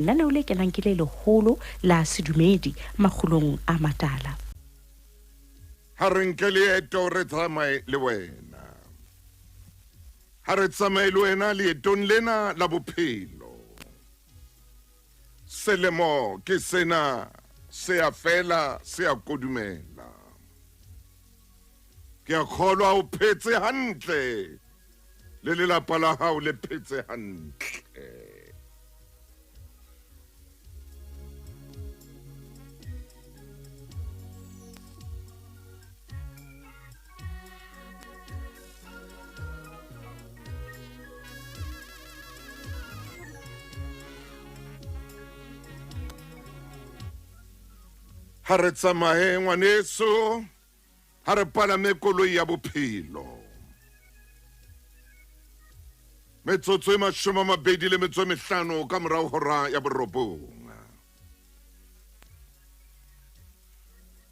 Lenaneo le kenang ke le leholo la sedumedi makgulong a matala. Ha re nke leeto re tsamaye le wena. Ha re tsamaye le wena leetong lena la bophelo. Selemo ke sena se a fela se a kodumela. Ke a kgolwa o phetse hantle le lelapa la hao le phetse hantle. Ha re tsamaye ngwaneso, ha re palame koloi ya bophelo. Metsotso e 25 ka morao hora ya borobong.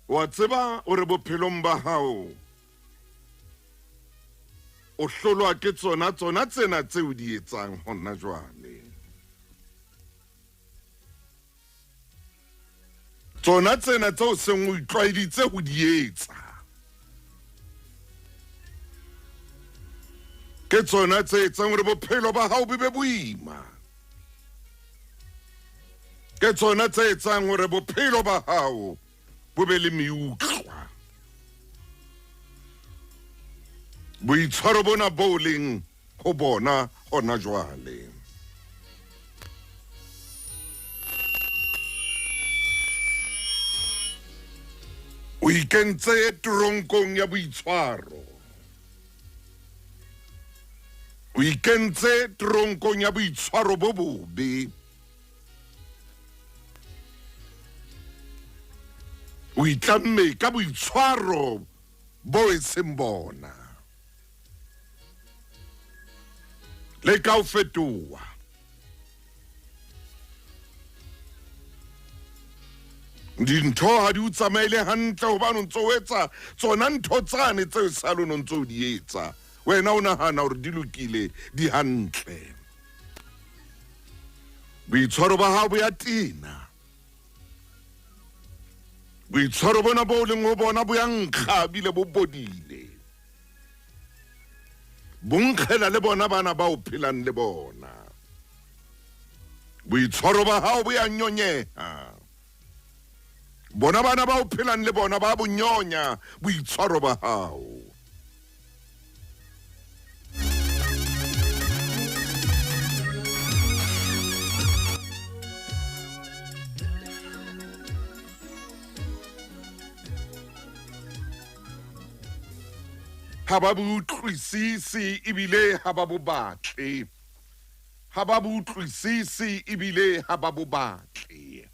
Wa tseba o re bophelong ba hao o hlolwa ke tsona tsena tseo di etsang hona jwale. Tsona tsena tseo seng o itlwaeditse ho di etsa. Ke tsona tse etsang hore bophelo ba hao bo be boima. Ke tsona tse etsang hore bophelo ba hao bo be le meutlwa. Boitshwaro bona bo leng ho bona hona jwale. O ikentse toronkong ya boitshwaro. O ikentse toronkong ya boitshwaro bo bobe. O itlamme ka boitshwaro bo e seng bona. Le ka o fetoha. Dintho ha di o tsamaile hantle hobane o ntso o etsa tsona ntho tsane tseo sale o ntso o di etsa. Wena o nahana hore di lokile, di hantle. Boitshwaro ba hao bo ya tena. Boitshwaro bona bo leng ho bona bo ya nkga bile bo bodile. Bo nkgela le bona bana ba o phelang le bona. Boitshwaro ba hao bo ya nyonyeha. Bona bana ba o phelang le bona ba bonyonya boitshwaro ba hao. Ha ba bo utlwisisi ebile ha ba bo batle. Ha ba bo utlwisisi ebile ha ba bo batle.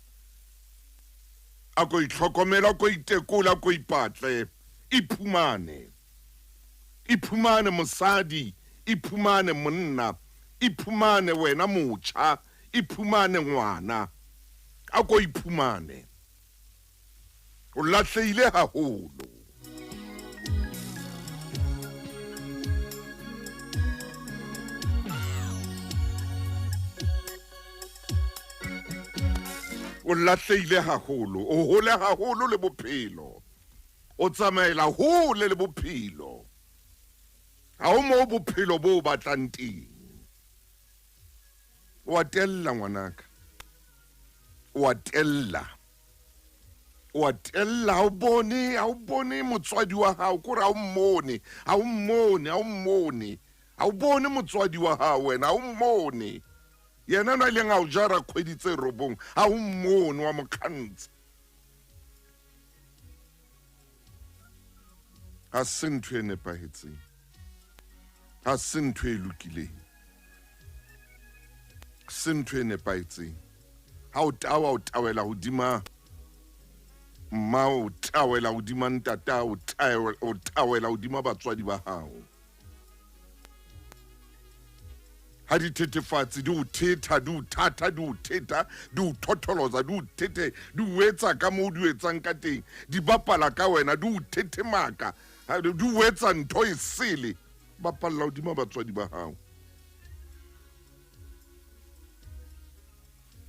A ko itlhokomela, a ko itekola, a ko ipatle. Iphumane. Iphumane mosadi, iphumane monna, iphumane wena motjha, iphumane ngwana. A ko iphumane. O lahlehile haholo. O lahlehile haholo, o hole haholo le bophelo. O tsamaela hole le bophelo. Ha o mo bophelo bo batlang teng. O a tella ngwanaka. O a tella. O a tella, ha o bone motswadi wa hao, kore ha o mmone, ha o mmone, ha o mmone. Ha o bone motswadi wa hao wena, ha o mmone. Yena na ileng a o jara kgwedi tse robong, ha o mmone wa mokgantse. Ha se ntho e nepahetseng. Ha se ntho e lokileng. Se ntho e nepahetseng. Ha o tawa o tawela hodima mma, o tawela hodima ntata, o tawela hodima batswadi ba hao. Ha di thethefatsi di o thetha, di o thata, di o theta, di o thotholoza, di o thete, di o etsa ka moo di o etsang ka teng, di bapala ka wena, di o thethemaka, di o etsa ntho e sele, bapalla hodima batswadi ba hao.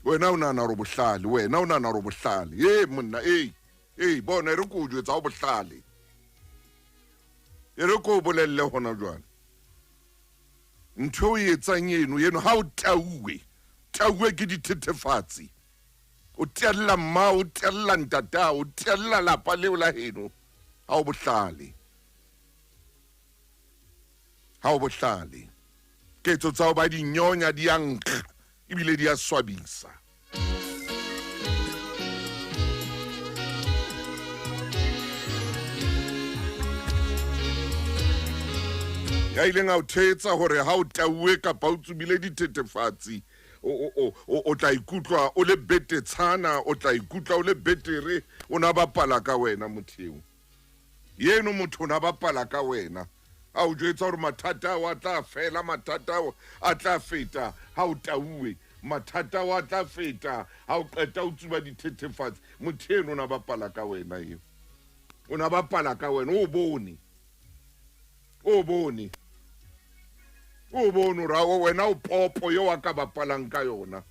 wena o nana re bohlale wena o nana re bohlale monna bona re ko jwetsa o bohlale re ko bolelle hona jwale ntho e etsang eno ha o tauwe ke dithethefatsi o tella mma o tella ntata o tella lapa leo la heno ha o bohlale ketso tsa o ba dinyonya di a nkga ebile di a swabisa ya ileng a o thetsa hore ha o tauwe kapa o tsubile dithethefatsi o tla ikutlwa o le betetshana o tla ikutlwa o le betere o na bapala ka wena motheo yeno motho o na bapala ka wena a o jwetsa hore mathata wa tla fela mathata a tla feta ha o tauwe mathata wa tla feta ha o qeta o tsuba dithethefatsi motheo o na bapala ka wena eo o na bapala ka wena o bone ra wena o popo yo wa ka bapalang ka yona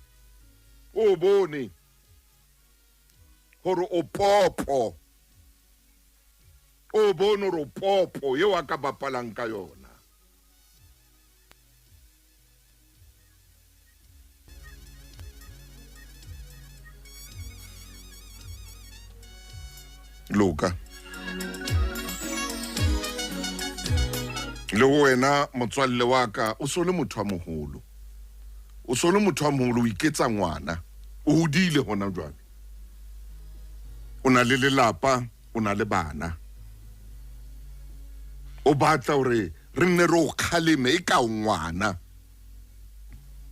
o bone hore o popo yo wa ka bapalang ka yona Luka le wena motswalle wa ka o so le motho wa moholo o iketsa ngwana o hodile hona jwale o na le lelapa o na le bana o batla hore re nne re o kgaleme e ka ngwana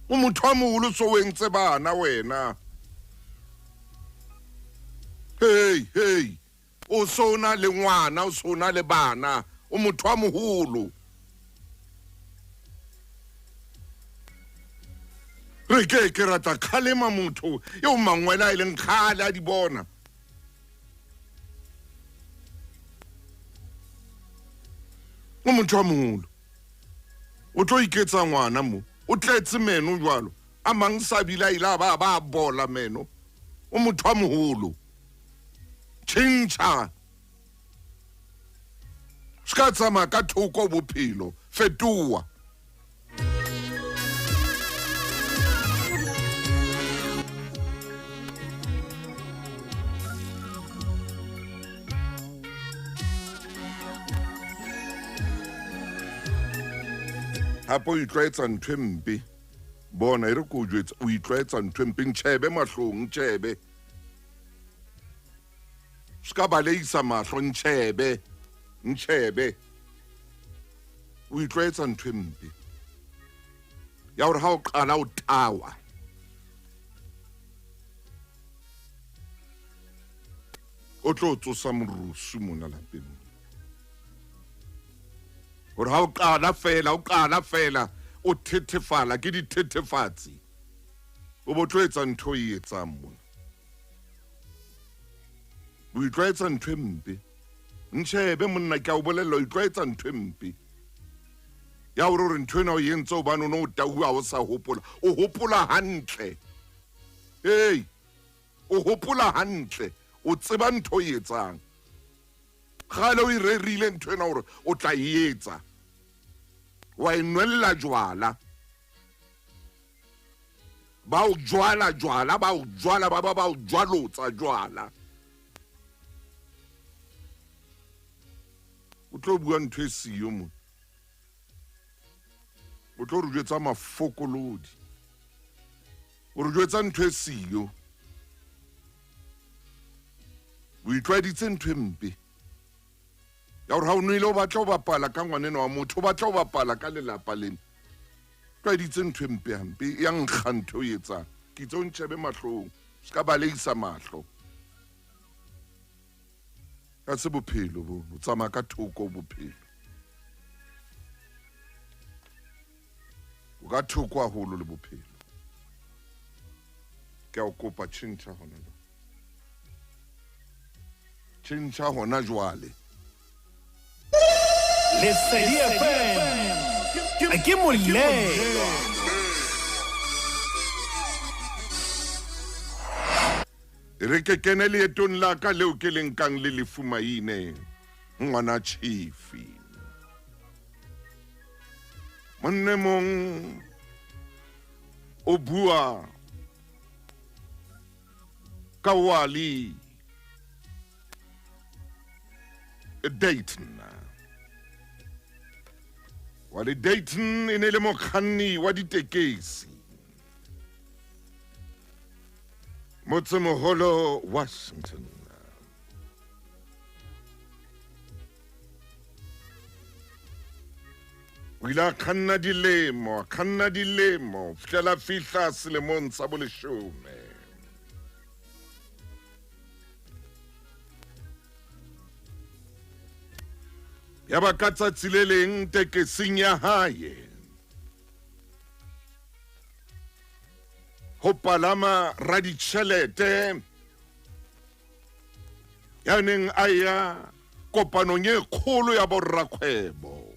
o motho wa moholo so o entse bana wena hey o so na le ngwana o so na le bana o motho wa moholo re ke rata kgalema motho yo mangwela ile nkgala di bona o motho wa moholo o tlo iketsa ngwana mo o tletse meno jwalo a mang sabila ila ba bola meno o motho wa moholo tšhintšha ska tsama ka thoko bophelo fetoa hapo o itlwaetsa ntho e mpe bona e re ko jwetsa o itlwaetsa ntho e mpe ntšhebe mahlong ntšhebe ska baleisa mahlo ntšhebe o itlwaetsa ntho e mpe ya hore ha o qala o tawa o tlo tsosa morusu mona lapeng hore ha o qala fela o thethefala ke dithethefatsi o bo tloetsa ntho e etsang mona o itlwaetsa ntho e mpe ntšhebe monna ke a o bolella o itlwaetsa ntho e mpe ya hore ntho ena o entse o bane o ne o taua o sa hopola o hopola hantle o hopola hantle o tseba ntho e etsang gale o irerile ntho ena hore o tla e etsa wa inwella jwala ba o jwala ba o jwalotsa jwala o tlo bua ntho e siyo mo o tlo re jwetsa mafokolodi o re jwetsa ntho e siyo o itlwaeditse ntho e mpe ya hore ha o nwele o batla o bapala ka ngwanena wa motho o batla o bapala ka lelapa lena tlwaeditse ntho e mpe hampe ya nkga ntho o etsang ke itse o ntšhebe mahlong se ka baleisa mahlo ka se bophelo bo o tsamaya ka thoko bophelo o ka thoko haholo le bophelo ke a o kopa tšhintšha hona jwale Lesedi FM ke molelo re ke kene leetong la ka leo ke leng kang le lefumaine ngwana Chiefy. Monne mong o bua ka Wally Dayton. Wally Dayton e ne le mokganni wa ditekesi Motsemoholo Washington. O ile a kganna dilemo fihlela fihla selemong sa boleshome. Ya ba ka tsatsi le leng tekesing ya hae ho palama raditjhelete ya neng a ya kopanong e kgolo ya borrakgwebo.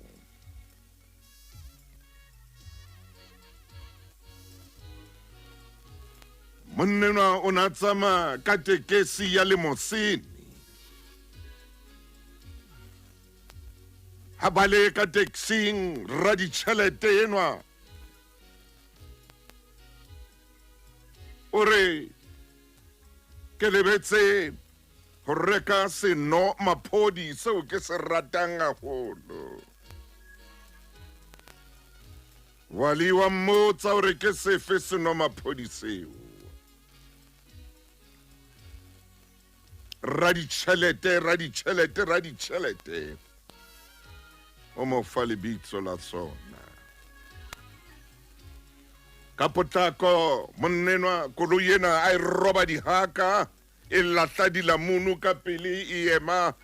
Monnenwa o na tsamaya ka tekesi ya lemosini. Ha bale ka taxing raditjhelete enwa o re ke lebetse ho reka seno maphodi seo ke se ratang haholo. Wally wa mmotsa o re ke sefe seno maphodi seo. Raditjhelete o mo fa lebitso la sona. Ka potlako monnenwa koloi ena a e roba dihaka e lahla dilamunu ka pele e ema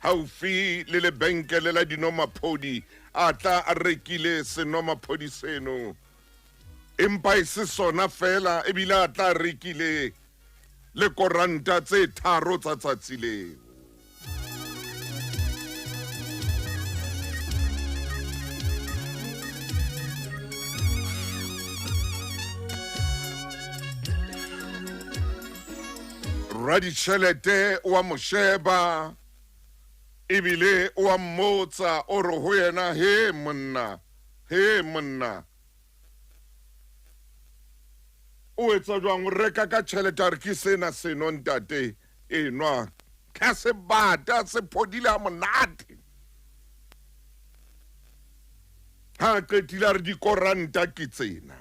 haufi le lebenkele la dinomaphodi a tla a rekile senomaphodi seno. Empa e se sona fela ebile a tla a rekile le koranta tse 3 tsa tsatsi leo. Raditjhelete wa mosheba ebile wa mmotsa o re ho yena, he monna o etsa jwang o reka ka tjhelete a re ke sena seno ntate enwa ka se bata se phodile a monate. Ha qetile a re dikoranta ke tsena.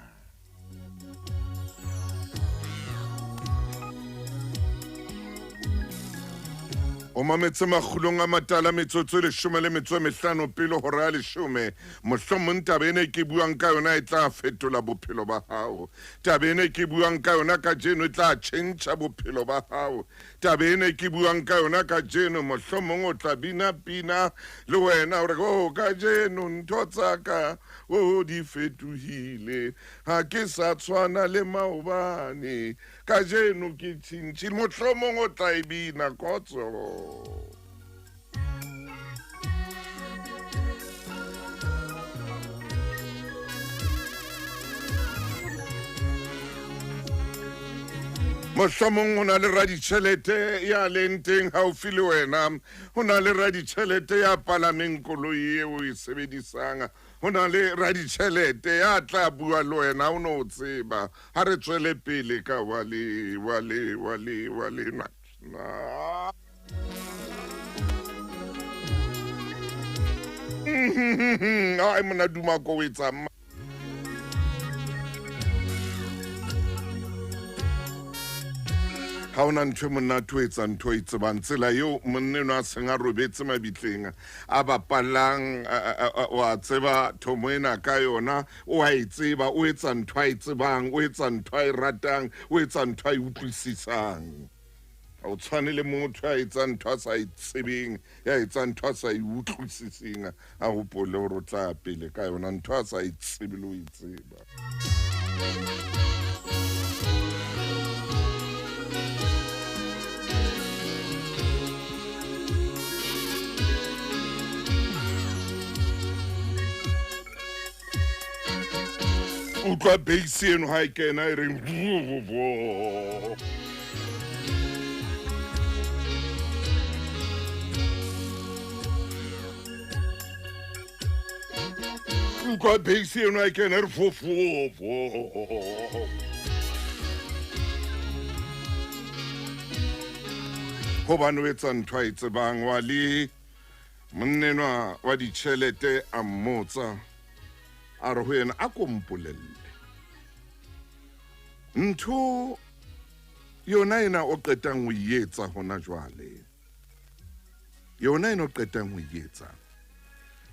O mametse makgulong a matala metsotso e 15 pele hora ya 10. Mohlomong taba ena ke buang ka yona e tla fetola bophelo ba hao. Taba ena ke buang ka yona ka jeno e tla change bophelo ba hao. Taba ena ke buang ka yona ka jeno mohlomong o tla bina le wena o re o ka jeno ntho tsa ka o di fetohile ha ke sa tshwana le maobane ka jeno ke tshintshile mohlomong o tla e bina kotso. Mohlomong o na le raditjhelete ya leng teng haufi le wena, ho na le raditjhelete ya palameng koloi eo e sebedisang, ho na le raditjhelete ya tla bua le wena o no tseba. Ha re tswele pele ka Wally na ai mona duma ko wetsa ha ona ntho monate o etsa ntho e tsebang tsela eo monneno a seng a robetse mabitleng a bapalang wa tseba thomo ena ka yona o a e tseba o etsa ntho a e tsebang o etsa ntho a e ratang o etsa ntho a e utlwisisang. O tshwane le motho a etsa ntho a sa e tsebeng ya etsa ntho a sa e utlwisising a hopole hore o tla pele ka yona ntho a sa e tsebe le o e tseba. Utlwa base eno ha e kena e reng Kwa base eno a kena re fofo. Hobane o etsa ntho a e tsebang wa le monnenwa wa ditjhelete a mmotsa a re ho yena a kompolelle ntho yona ena o qetang ho etsa hona jwale yona ena o qetang ho etsa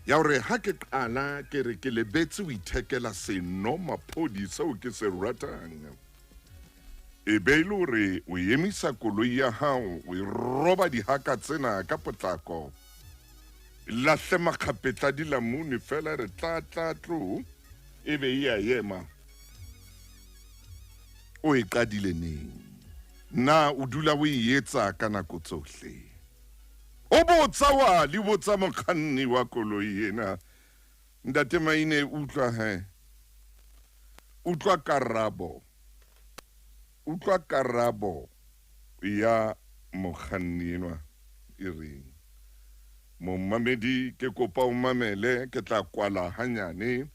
ya hore ha ke qala ke re ke lebetse o ithekela seno mapodi seo ke se ratang e be ile hore o emisa koloi ya hao o roba dihaka tsena ka potlako lahle makgapetla di lamune fela re tla tlo e be ya yema o e qadile neng na o dula o etsa ka nako tsohle o botsa wa le botsa mokganni wa koloi ena ntate Maine utlwa karabo ya mokganni enwa e reng Momamedi ke kopa o mamele ke tla kwala hanyane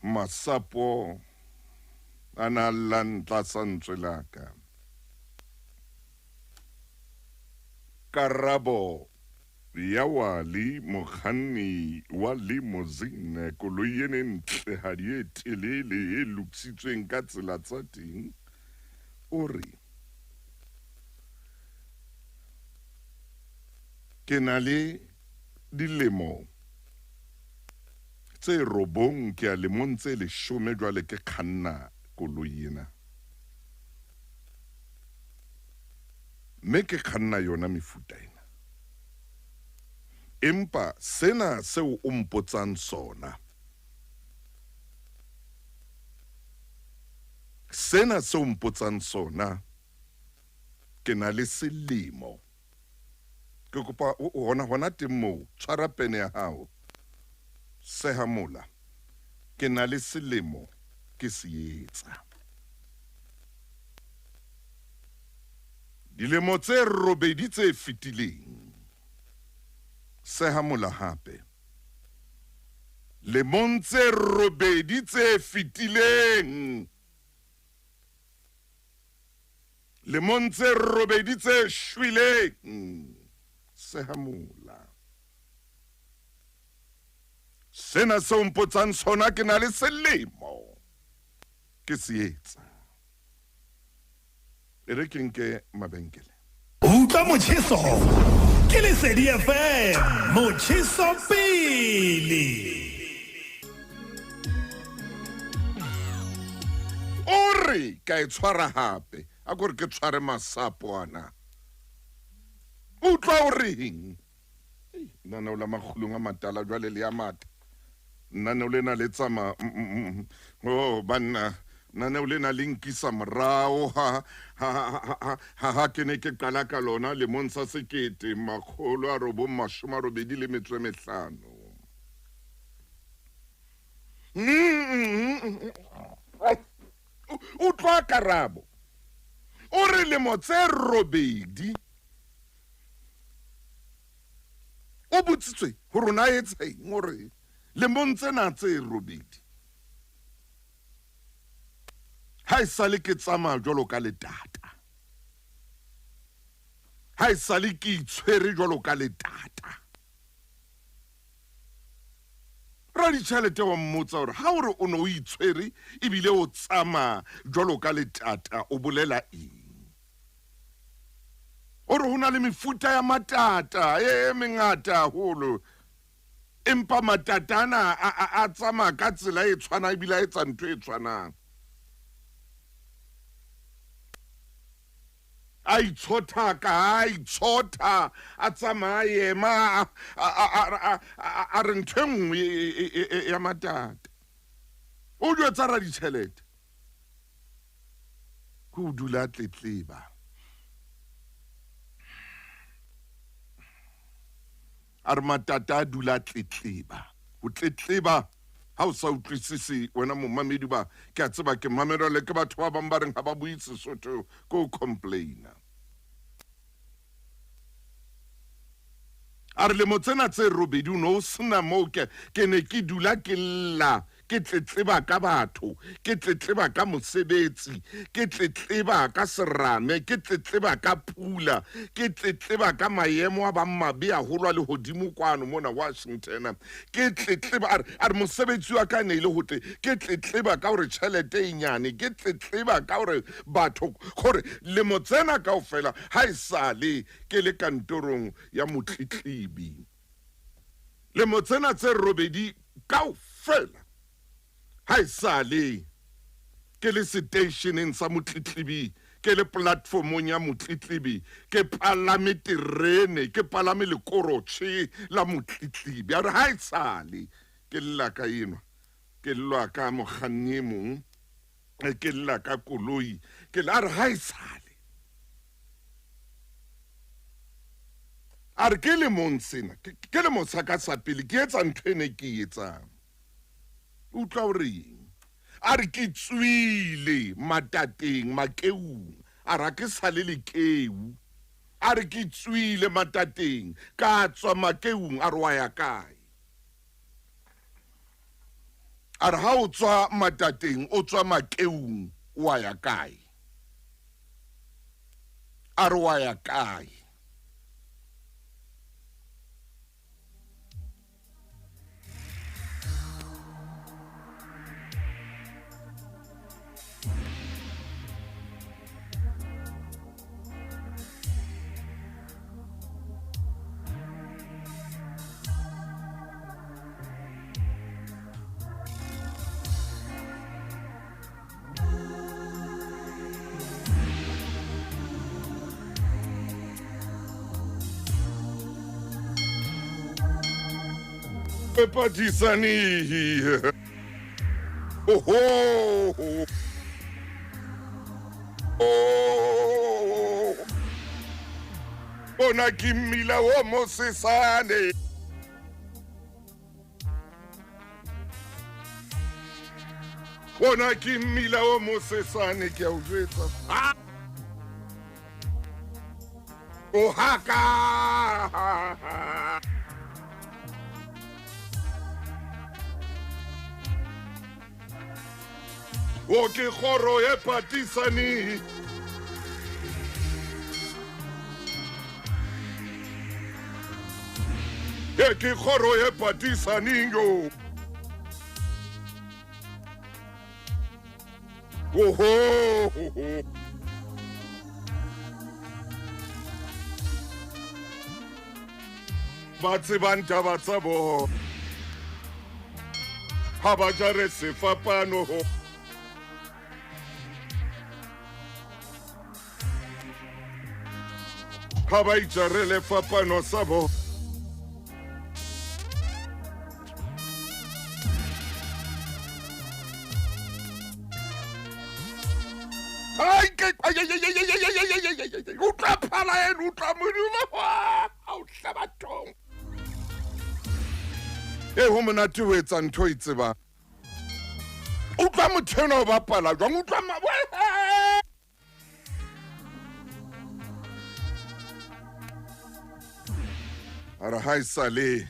masapo ana lantla santswe laka karabo ya wali mokganni wa limousine koloi ene ntle ha di e telele e luksitsweng ka tsela tsa teng o re ke na le dilemo tse robong ke a lemong tse 10 jwale ke kganna koloi ena mme ke kganna yona mefuta ena empa sena seo o mpotsang sona ke na le selemo ke kopa hona temo tshwara pene ya hao seha mola ke na le selemo ke se etsa dilemo tse robedi tse fitileng seha mola hape lemong tse robedi tse fitileng lemong tse robedi tse shwileng sehamula sena se mpotsang sona ke na le selemo ke se etsa e re ke nke mabenkele utlwa motjheso ke Lesedi FM motjheso pele ore ka e tshwara hape a gore ke tshware masapo ana utlwa o reng nana o la magulong a matala jwale le ya mata nana o lena le tsama banna nana o lena le nkisa morao ha ke ne ke qala ka lona le monsa sekete makgolo a robo mashoma robedi le metso e mehlano utlwa karabo o re le motse robedi o botsitswe ho rona etseng hore le montse na tse robedi ha isale ke tsama jwalo ka letata ha isale ke itshwere jwalo ka letata ra ditjhelete wa mmotsa hore ha hore o no o itshwere ebile o tsama jwalo ka letata o bolela eng ore hona le mefuta ya matata e mengata holo empa matatana a tsama ka tsela e tshwana ebile e tsa ntho e tshwanang a itshotha a tsamaye ma a re ntho nngwe ya matata o jwetsa ra ditjhelete ho dula tletleba ar matata dula tletleba ho tletleba ha o sa utlwisise wena momamedi ba ke a tseba ke mamelo le ke batho ba bang ba reng ha ba bui Sesotho ko complaina a re lemo tsena tse robedi o ne o sena moo ke ne ke dula ke lla ke tletleba ka batho ke tletleba ka mosebetsi ke tletleba ka serame ke tletleba ka pula ke tletleba ka maemo a bammabe a holwa le hodimo kwano mona Washington ke tletleba a re mosebetsi wa ka ne ile hote ke tletleba ka hore tšhelete e nyane ke tletleba ka hore batho gore lemo tsena kaofela ha isale ke le kantorong ya motletlebi lemo tsena tse robedi kaofela ha isale ke le stationeng sa motletlebi ke le platformong ya motletlebi ke palame terene ke palame le korotse la motletlebi a re ha isale ke lla ka enwa ke lwa ka mokganni mong ke lla ka koloi ke la re ha isale a re ke le monsena ke le mosaka sa pele ke etsa ntho ene ke etsang utlwa o reng a re ke tswile matateng makeung a ra ke sale lekeu a re ke tswile matateng ka tswa makeung a re wa ya kae a re ha o tswa matateng o tswa makeung wa ya kae a re wa ya kae Patisani. Oh. Bona kimila o Mosesane. Bona kimila o Mosesane ke a o jwetsa. O haka. O ke khoro e patisani. E ke khoro e patisani ngo. Oho. Batse banta batsabo. Habajare sefapano ho. Haba ijarele fapano sabo. Ay utla phala en utla modimo au hlabathong. Ho monate o etsa ntho itseba. Utla motheno ba pala jwang utla Ara ha isale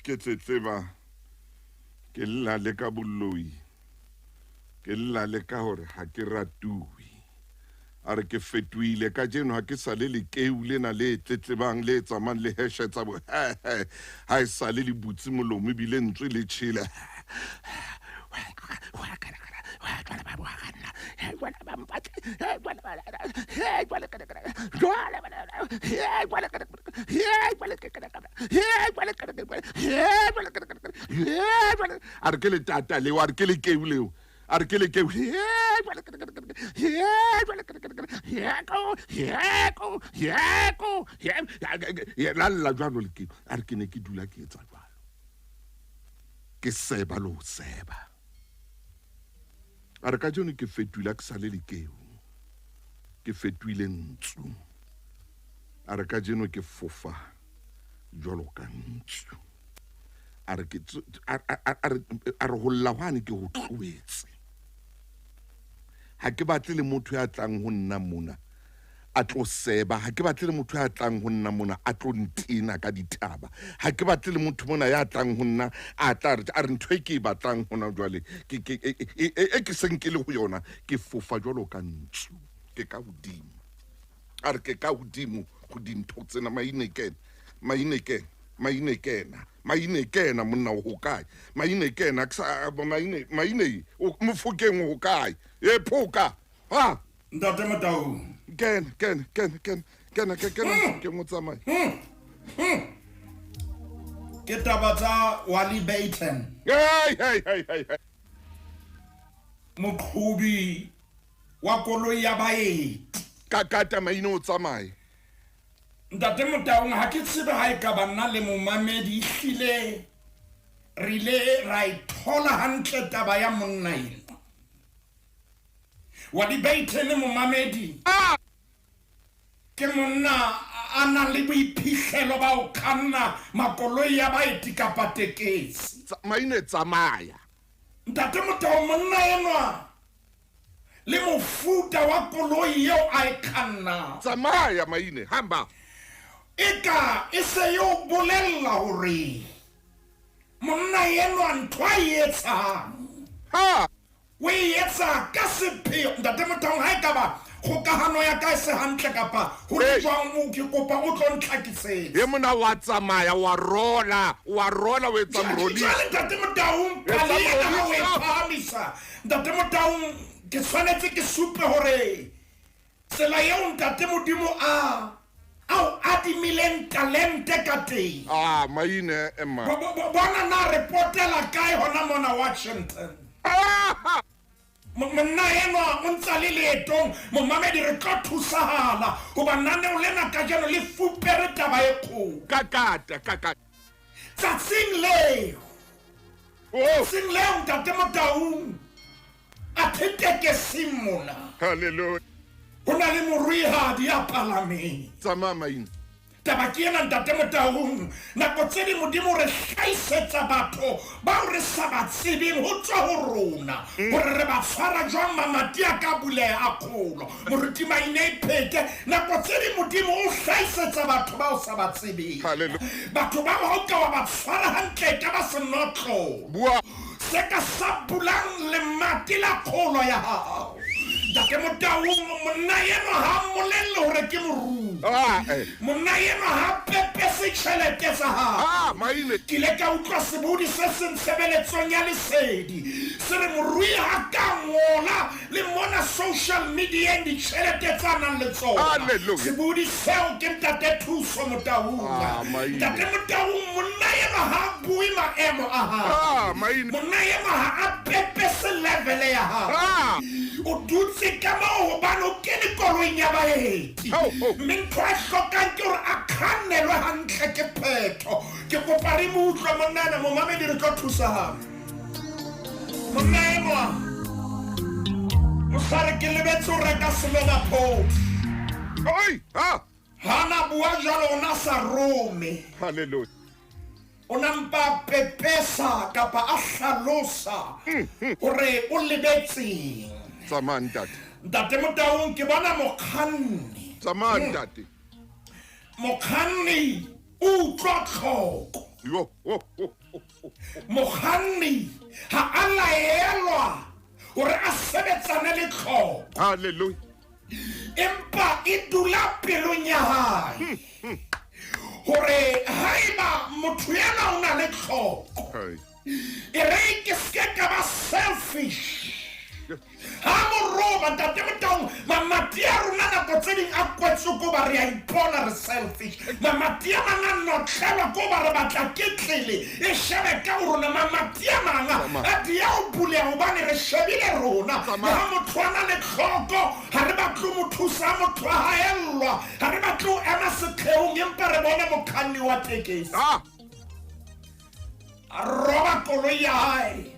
ke tletleba ke lla le ka bolloi ke lla le ka hore ha ke ratui a re ke fetwile ka jeno ha ke sale le keule na le tletlebang le tsamang le heshe tsa bo ha isale le butsi molomo bile ntswe le tshela a re ke le tata leo a re ke le keu leo a re ke le keu la lla jwalo le keu a re ke ne ke dula ke etsa jwalo ke seba lo seba a re ka jeno ke fetwile ke sale le keu ke fetwile ntsu a re ka jeno ke fofa jwalo ka ntsu a re ke a re holla hwane ke ho tluetse ha ke batle le motho ya tlang ho nna mona a tlo seba ha ke batle le motho ya tlang ho nna mona a tlo ntina ka ditaba ha ke batle le motho mona ya tlang ho nna a tla re ntho e ke batlang hona jwale ke seng ke le ho yona ke fofa jwalo ka ntsu ke ka hodimo a re ke ka hodimo go dintho tsena maine kena monna o kae maine kena maine o mofokeng o kae e phoka ha Ntate Motau Ken ke motsamai ke taba tsa Wally Baton hey moqhobi wa koloi ya baeti ka kata maine o tsamaye Ntate Motau ha ke tsebe ha e ka banna le momamedi hlile rile ra ithola hantle taba ya monna ena Wally Baton le momamedi ke monna ana le boiphihlelo ba o khanna makoloi ya baeti ka patekesi maine tsamaya Ntate Motau monna enwa le mofuta wa koloi eo a e khanna tsamaya maine hamba eka e se yo bolella hore monna enwa ntho a etsang ha o etsa ka sepheo Ntate Motau ha e ka ba kgokahano ya ka se hantle kapa ho jwang mo ke kopa o tlo ntlhakisetse ye mona wa tsamaya wa rola o etsa mroli jwale Ntate Motau pale ya ha o e phamisa Ntate Motau ke tshwanetse ke supe hore tsela eo Ntate Modimo au adimileng talente ka teng maine emma bona na reportela kae hona mona Washington monna enwa o ntsa le leetong momamedi re tlo thusahala hoba naneo lena ka jeno le fupere taba e kgolo ka kata tsatsing leo Ntate Motau a thiteke simona hallelujah ho na le morwihadi ya palameng tsama maine taba ke ena Ntate Motau nako tse di Modimo re hlaisetsa batho ba re sa ba tsebeng ho tswa ho rona hore re ba tshwara jwang mamati a ka buleha a kgolo moruti maine iphete nako tse di Modimo o hlaisetsa batho ba o sa ba tsebeng batho ba ho ka wa ba tshwara hantle ka ba senotlo bua se ka sa bulang le mati la kgolo ya hao Ntate Motau monna enwa ha molelle hore ke moru monna enwa ha pepese tjhelete sa hao maine ke le ka utlwa sebodi se seng sebeletsong ya lesedi se re morui ha ka ngola le mona social media di tjhelete tsa nang le tsona sebodi seo ke Ntate Thuso Motau Ntate Motau monna enwa ha bui maemo a hao monna enwa ha pepese level ya hao o dutse ka moo hobane o kene koloing ya baeti mme ntho a hlokang ke hore a kgannelwe hantle ke phetho ke kopa re mo utlwe monnana momamedi re tlo thusahala monna enwa o sa re ke lebetse o reka selona photi hana bua jalo o na sa rome hallelujah o nampa pepesa kapa a hlalosa hore o lebetseng Ntate Motau ke bona mokganni mokganni utlwa tlhoko mokganni ha a laelwa hore a sebetsane le tlhoko hallelujah empa e dula pelong ya hae hore haeba motho yana o na le tlhoko e re ke ske ka ba selfish ha moroba Ntate Motau mamati a rona nako tse ding a kwetse ko ba re a ipona re selfish mamati a mang a notlelwa ko ba re batla ketlele e shebe ka rona mamati a mang a di a o buleha hobane re shebile rona ha motho a na le tlhoko ha re batlo mo thusa motho a haellwa ha re batlo ema setheong empa re bone mokganni wa tekesi a roba koloi ya hae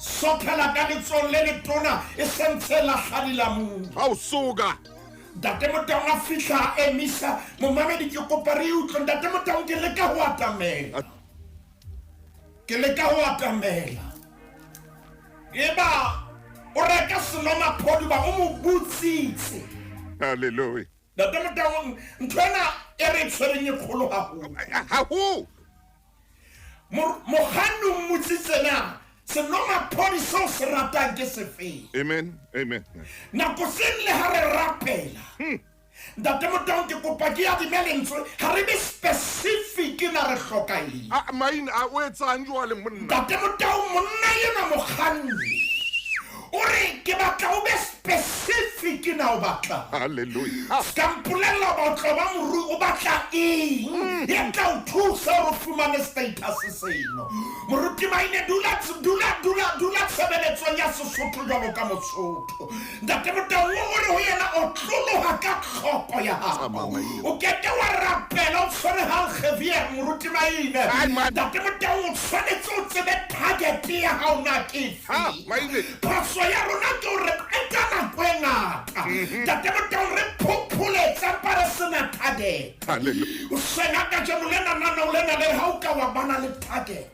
sophela ka letsohong le letona e sentse la hlabila moo ha o soka Ntate Motau a fihla emisa momamedi ke kopa re utlwe Ntate Motau ke leka ho atamela eba o reka seloma phodi ba o mo butsitse hallelujah Ntate Motaung ntho ena e re tshwereng e kgolo haholo. Mokganni o mmotsitse na senomaphodi seo se ratang ke sefeng. Amen. Nako seng le ha re rapela Ntate Motaung ke kopa ke adime lentswe ha re be specific na re hloka eng. Maina a o etsang jwale monna? Ntate Motaung monna yena mokganni o re ke batla o be specific na o batla. Hallelujah. Skampulela batla ba morui o batla eng e tla o thusa o fumane status seno. Moruti maine dula tsebeletsong ya Sesotho jwalo ka Mosotho. Ntate Motaung o re ho yena o tloloha ka tlhoko ya hao. O kete wa rapela o tshwere ha Javier moruti maine. Ntate Motaung o tshwanetse o tsebe target ya hao na ke efe. Ya rona ke re etana kwengata Ntate Motaung re phopholetsa para sena target. Hallelujah. O sena ka jemolena nana o lena le ha o ka wa bana le target.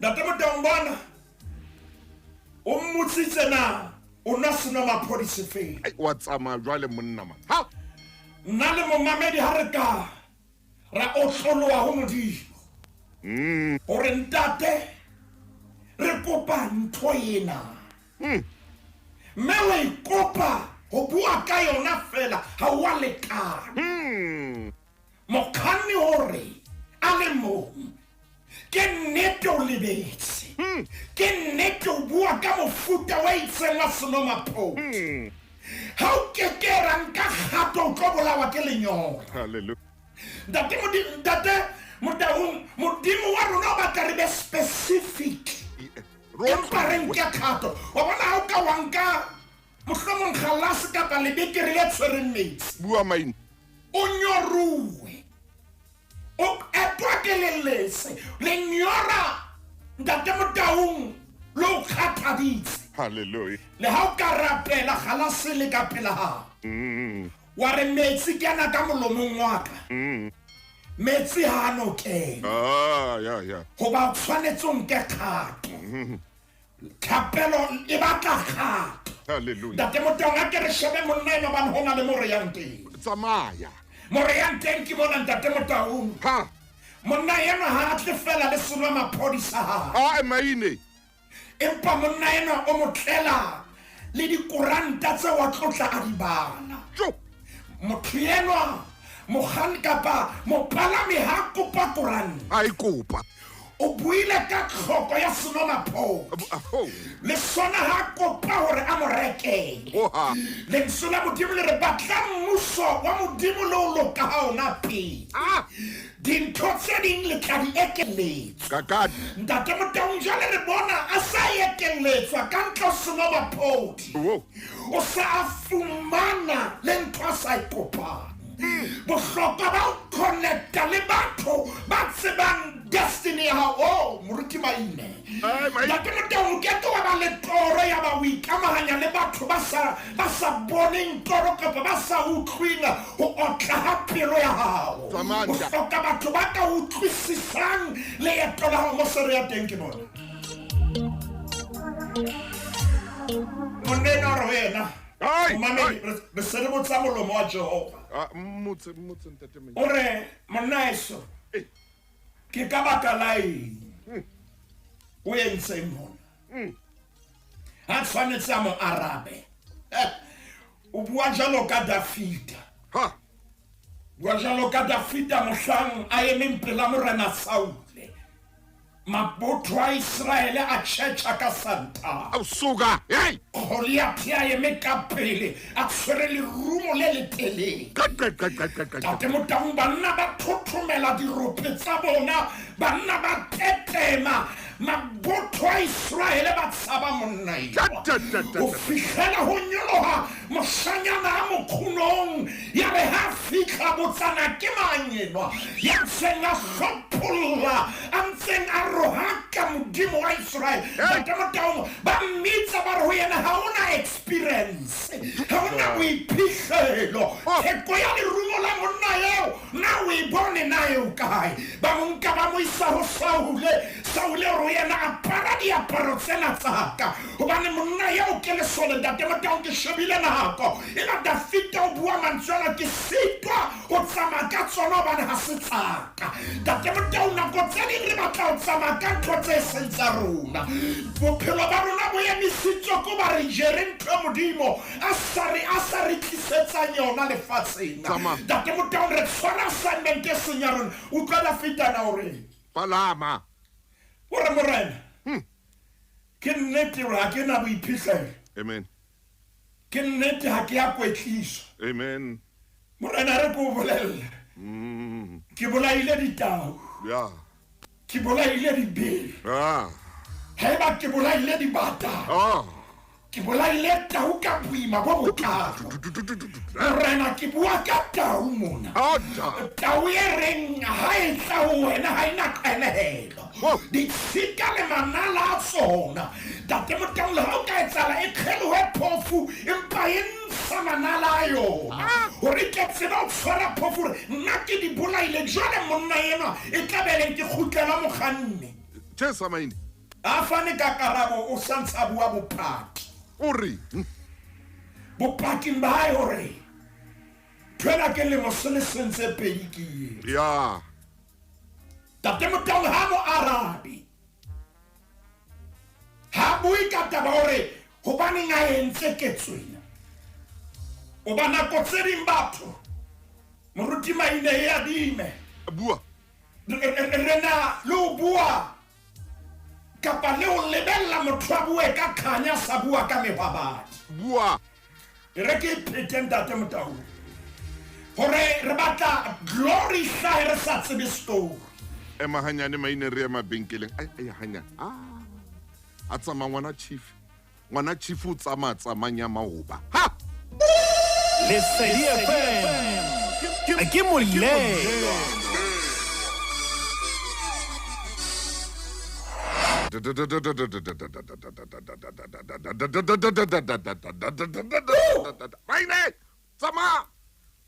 Ntate Motaung bona o mmutsitse na o na senomaphodi sefeng. Wa tsama jwale monna ma. Ha nna le momamedi ha re ka ra o tloloha ho Modimo o re ntate re kopa ntho ena mme o ikopa ho bua ka yona fela ha wa lekana. Mokganni hore a le mong ke nnete o lebetse ke nnete o bua ka mofuta wa itseng wa senomaphodi ha o kekera nka kgato o tlo bolawa ke lenyora. Hallelujah. Ntate Motaung Modimo wa rona o batla re be specific. Empa re nke kgato wa bona ha o ka wanka mohlomong kgalase kapa lebekere le tshwereng metsi bua maina o nyoruwe o etwa ke lelese lenyora Ntate Motaung lo kgathaditse. Hallelujah. Le ha o ka rapela kgalase le ka pela ha wa re metsi ke ana ka molomong wa ka metsi ha no kena ya ho ba tshwanetse o nke kgato thapelo e batla kgato. Hallelujah. Ntate Motaung a ke re shebe monna ena bane ho na le mo re yang teng. Tsamaya Mo re yang teng ke bona Ntate Motaung monna ena ha a tle fela le senomaphodi sa hae maine empa monna ena o mo tlela le dikoranta tse wa tlotla a di bala. Motho enwa mokganni kapa mopalami ha kopa koranta a ikopa o buile ka tlhoko ya senomaphodi le sona ha kopa hore a mo rekele. Lentswe la Modimo le re batla mmuso wa Modimo le o loka ha ona pele dintho tse ding le tla di ekeletswa. Ntate Motaung jwale re bona a sa ekeletswa ka ntle senomaphodi o sa a fumana le ntho a sa ikopang. Bohlokwa ba o connecta le batho ba tsebang destiny ya hao moruti maine. Ntate Motaung ke to ba le toro ya ba o ikamahanya le batho ba sa boneng toro kapa ba sa utlwing ho otla ha pelo ya hao. Bohlokwa batho ba ka utlwisisang leeto la hao mo sere ya teng ke bona. Monena re wena Mama re sere botsa molomo wa Jehova. Motse ntate me. Ore monna eso ke ka baka la eng o entse mona ha tshwanetse a mo arabe o bua jalo ka Dafita bua jalo ka Dafita mohlang a eme pela morena Saule mabotho a Israele a tšhetša ka santa suka Goliath ya eme ka pele a tshwere lerumo le letelele. Ntate Motaung banna ba thothomela dirope tsa bona banna ba tetema mabotho a Israele ba tshaba monna o fihlela ho nyoloha moshanyana a mokhunong ya re ha fihla botsana ke manyenwa ya ntseng a hlopolla a ntseng a rohaka Modimo wa Israele. Ntate Motaung ba mmitsa ba re ho yena ha ona experience ha ona boiphihlelo theko ya lerumo la monna eo na o e bone na eo kae ba mo nka ba mo isa ho Saule Saule ro yena a para diaparo tsena tsaka hobane monna eo ke le sole ntate Motaung ke shebile nako ena Dafita o bua mantswela ke sitwa go tsamaya ka tsona hobane ha se tsaka ntate Motaung nako tse ding re batla ho tsamaya ka ntho tse seng tsa rona bophelo ba rona bo emisitswe ko ba re jere ntho Modimo a sa re tlisetsang yona lefatsheng ntate Motaung re tshwara assignment e seng ya rona o tla Dafita na hore palama ora morena ke nnete ra ke na boiphihlelo amen ke nnete ha ke ya kwetliso amen morena re ko bolelle ke bolaile ditau ya ke bolaile dibili haeba ke bolaile dibata ke bolaile tau ka boima bo botlalo morena ke bua ka tau mona tau e reng ha e tla ho wena ha ina kgenehelo di sika le manala a tsona ntate Motaung le ha o ka etsala e kgelohe phofu empa e ntsha manala a yona hore ke tseba o tshwara phofu nna ke di bolaile jwale monna ena e tla beleng ke kgutlela mokganni Samaine a fane ka karabo o santsha bua bopaki uri bopaking ba hae hore twela ke le mosele sentse pedi ke ya ntate Motaung ha mo arabi ha bui ka taba hore hobane nga entse ke tswena o bana ko tsering batho moruti maine ya dime bua rena lo bua kapa le o lebella motho a bue ka khanya sa bua ka mebabadi bua re ke pretend ntate Motaung hore re batla glory hlahe re sa tsebe story hanyane maine re ya mabenkeleng ai hanya a tsama ngwana chief o tsama tsamanya maoba ha Lesedi FM ke molelo maine tsama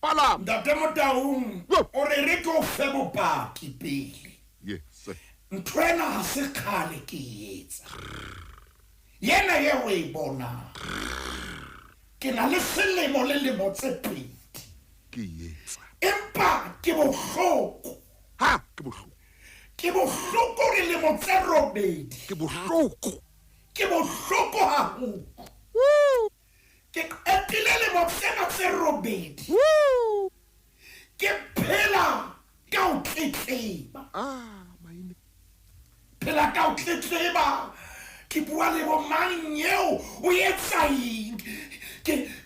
pala ntate Motaung o re re ke o fe bopaki pele yes ntwena ha se khale ke etsa yena ye o e bona ke na le selemo le lemo tse pedi ke etsa empa ke bohloko ha ke bohloko re lemo tse robedi ke bohloko haholo ke etile lemo tsena tse robedi ke phela ka o tletleba maine phela ka o tletleba ke bua le bo mang eo o etsa eng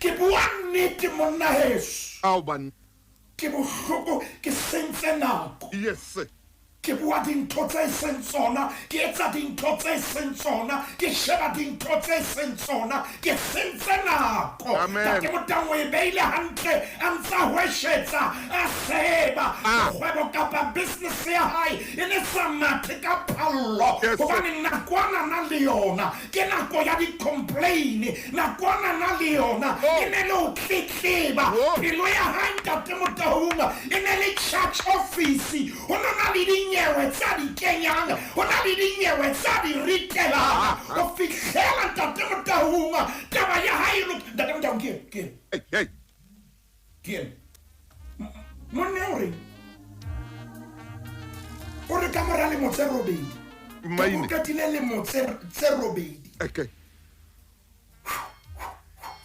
ke bua nnete monna heso ban ke bohloko ke sentse nako yes ke bua dintho tse seng tsona ke etsa dintho tse seng tsona ke sheba dintho tse seng tsona ke sentse nako Amen. Ntate Motaung o e beile hantle a ntsa hweshetsa a seba kgwebo kapa business ya hae e ne sa mathe ka phallo hobane nakwana na le yona ke nako ya di-complain nakwana na le yona e ne le o tletleba pelo ya hae Ntate Motaung e ne le church office ho na le dinyewe tsa di kenyang ho na le dinyewe tsa di ritelang ho fihlela Ntate Motaung taba ya hae Ntate Motaung ke monna ore ka mora le motse robedi maine ka tile le motse robedi okay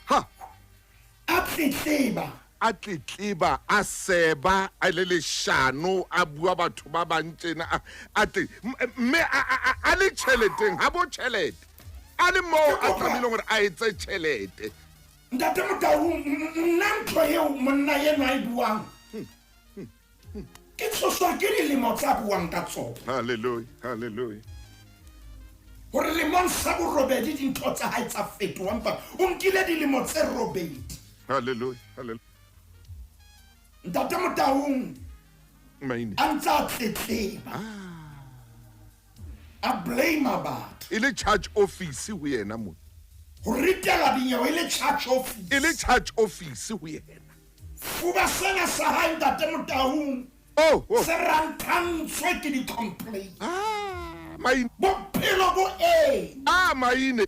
ha a tletleba a seba a le leshano a bua batho ba bantjena a tle mme a le tšheleteng ha bo tšhelete a le mo a tlamile gore a etse tšhelete Ntate Motaung nna ntho eo monna yena e buang ke tshoswa ke dilemo tsa buang ka tsona hallelujah hore lemong sa borobedi dintho tsa hae tsa fetoha empa o nkile dilemo tse robedi hallelujah Ntate Motaung maine a ntsa tletleba a blame batho e le church office ho yena mo ho ritela dinyewe e le church office ho yena fuba sena sa hae Ntate Motaung se rantantswe ke di-complain Maine. bophelo bo eng Maine.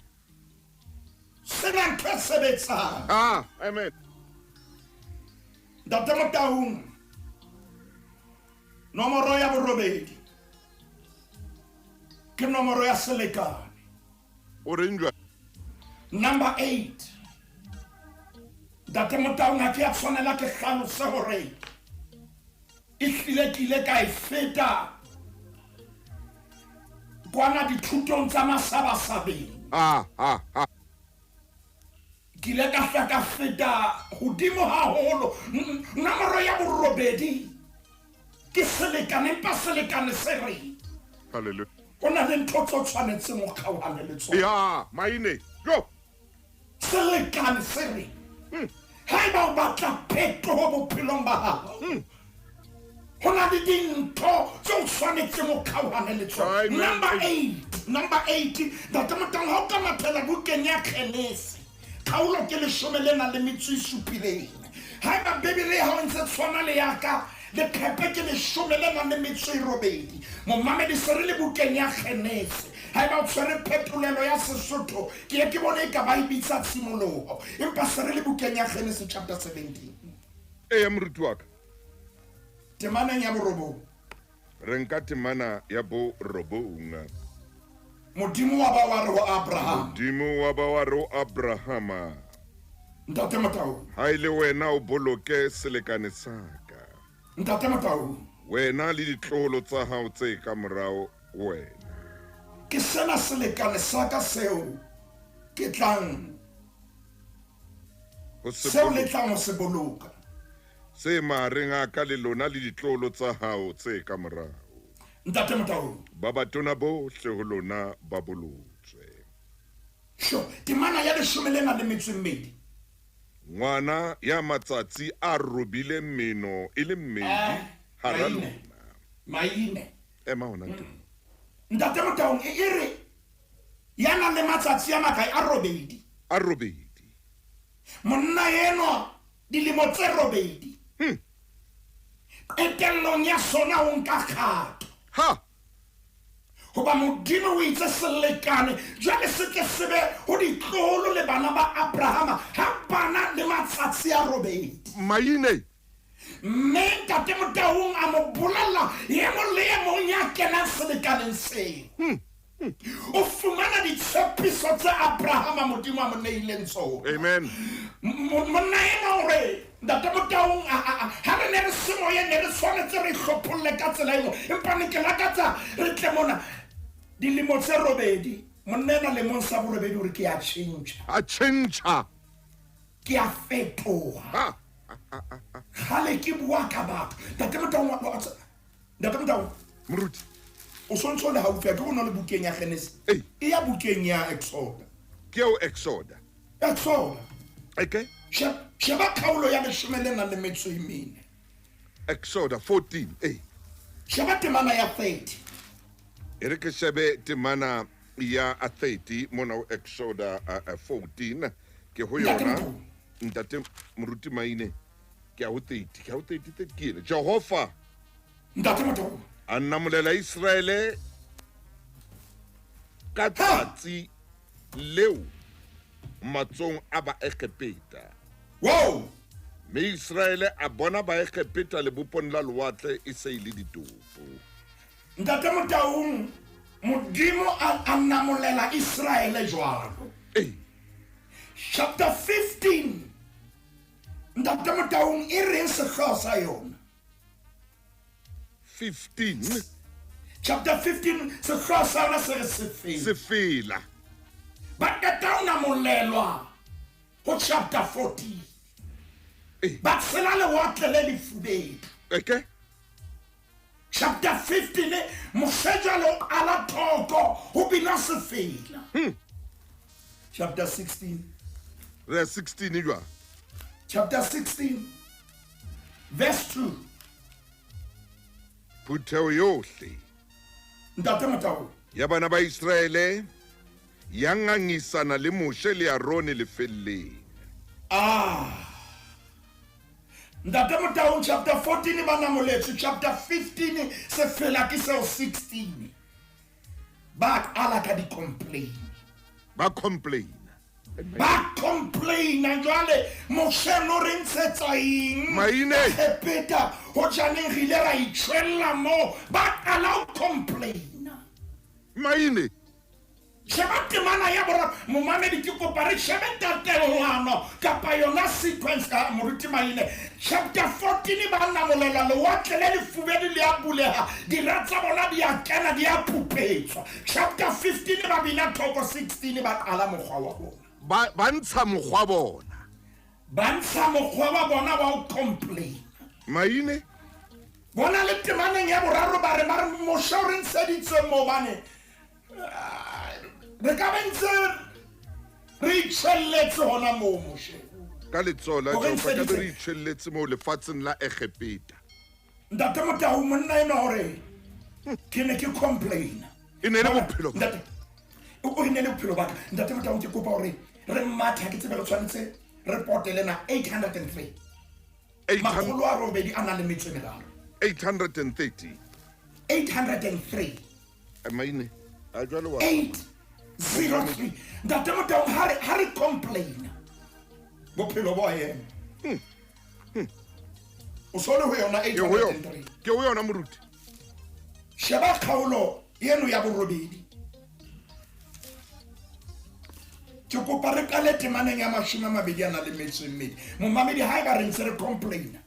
sena ntho e sebetsang Amen. ntate Motaung nomoro ya borobedi ke nomoro ya selekane Orange. number 8 ntate Motaung ha ke ya tshwanela ke hlalose hore ehlile ke ile ka e feta kwana dithutong tsa masabasabeng ke ile ka feta hodimo haholo nomoro ya borobedi ke selekane empa selekane se re Hallelujah. o na le ntho tse tshwanetseng o kgaohane le tsona Maine. Go. selekane se re haeba o batla phetoho bophelong ba hao ho na le dintho tse o tshwanetseng o kgaohane le tsona. Number 8 ntate Motaung ha o ka maphela bukeng ya Kgenese kgaolo ke 17 haeba bebele ya hao ntse tshwana le yaka le khepe ke 18 momamedi se re le bukeng ya Kgenese haeba o tshwere phetolelo ya Sesotho ke ye ke bone e ka ba e bitsa tshimoloho empa se re le bukeng ya Kgenese chapter 17 moruti wa ka temaneng ya borobong re nka temana ya bo robong modimo wa ba wa re ho Abraham modimo wa ba wa re ho Abrahama ntate Motaung ha ile wena o boloke selekane sa ka ntate Motaung wena le ditloholo tsa hao tse ka morao wena ke sena selekane sa ka seo ke tlang seo le tlang ho se boloka se mahareng a ka le lona le ditloholo tsa hao tse ka morao ntate Motaung ba batona bohle ho lona ba bolotswe temana ya 12 ngwana ya matsatsi a robile meno e le mmedi hara lona Maine ema hona nto ntate Motaung e re yana le matsatsi a makae a robedi monna yeno dilemo tse robedi qetellong ya sona o nka kgato hoba modimo o itse selekane jwale se ke sebe ho ditloholo le bana ba Abrahama ha bana le matsatsi a robedi Maine mme ntate Motaung a mo bolella ye mo le ye mo ya kenang selekaneng seo o fumana ditshepiso tsa Abrahama modimo a mo neileng tsona amen monna ena hore ntate Motaung ha re ne re semoyeng ne re tshwanetse re ihlopholle ka tsela eo empa ne ke lakatsa re tle mona dilemo tse robedi monna ena lemong sa borobedi hore ke a tjhentjha ke a fetoha hale ke bua ka batho ntate Motaung moruti o sontso le haufi ke bona le bukeng ya Genesis e ya bukeng ya Exodus ke o Exodus okay sheba kgaolo ya 14 Exodus 14 sheba temana ya 30 ere ke shebe temana ya 30 mona o Exodus 14 ke ho yona ntate moruti Maine ke a ho 30 ke Jehova ntate Motaung a namolela Israele ka tsatsi leo matsong a ba Egepeta me Israele a bona ba Egepeta le bopon la lewatle e se ile ditopo ntate Motaung modimo a namolela Israele jwalo chapter 15 ntate Motaung e reng sehlooho sa yona 15 chapter 15 sehlooho sa yona se fela ba qeta ho namolelwa ho chapter 14 ba tsela lewatle le lefubedu okay chapter 15 mosejalo ala thoko ho bina se fela chapter 16 verse 16 jwa chapter 16 verse 2 phutheo yohle ntate Motaung ya bana ba Israele ya ngangisana le Moshe le Arone le felleng ntate Motaung chapter 14 ba namoletso chapter 15 se fela ke seo 16 ba ala ka di-complain ba complain ba complaina jwale mosheno re ntshetsa eng Maine. Epeta ho janeng re ile ra itshwella mo ba ala o complaina Maine sheba temana ya bora momamedi ke kopa re shebe tatelano kapa yona sequence ka moruti Maine chapter 14 ba nna molela le watle le lefubedi le a buleha di ratsa bona di a kena di a phupetswa chapter 15 ba bina thoko 16 ba qala mogwa wa bona ba ntsha mogwa bona ba ntsha mogwa wa bona wa o complain Maine bona le temaneng ya boraro ba re moshauring seditse mo bane re ka bentse re itshelletse hona mo moshe ka letsola jo ka be re itshelletse mo lefatsheng la Egepeta ntate motao monna ena hore ke ne ke complain e ne le bophelo ntate o ne le bophelo ba ntate motao ke kopa hore re matha ke tsebe re tshwanetse report lena 803 makgolo a robedi a na le metso e meraro 830 803 Maine a jwale wa 803 ntate motao ha re complain bophelo bo yena o sole ho yona 803 ke ho yona moruti sheba kgaolo yeno ya borobedi ke kopa re ka le temaneng ya mashome a mabedi a na le metso e mmedi momamedi ha e ba re ntse re complaina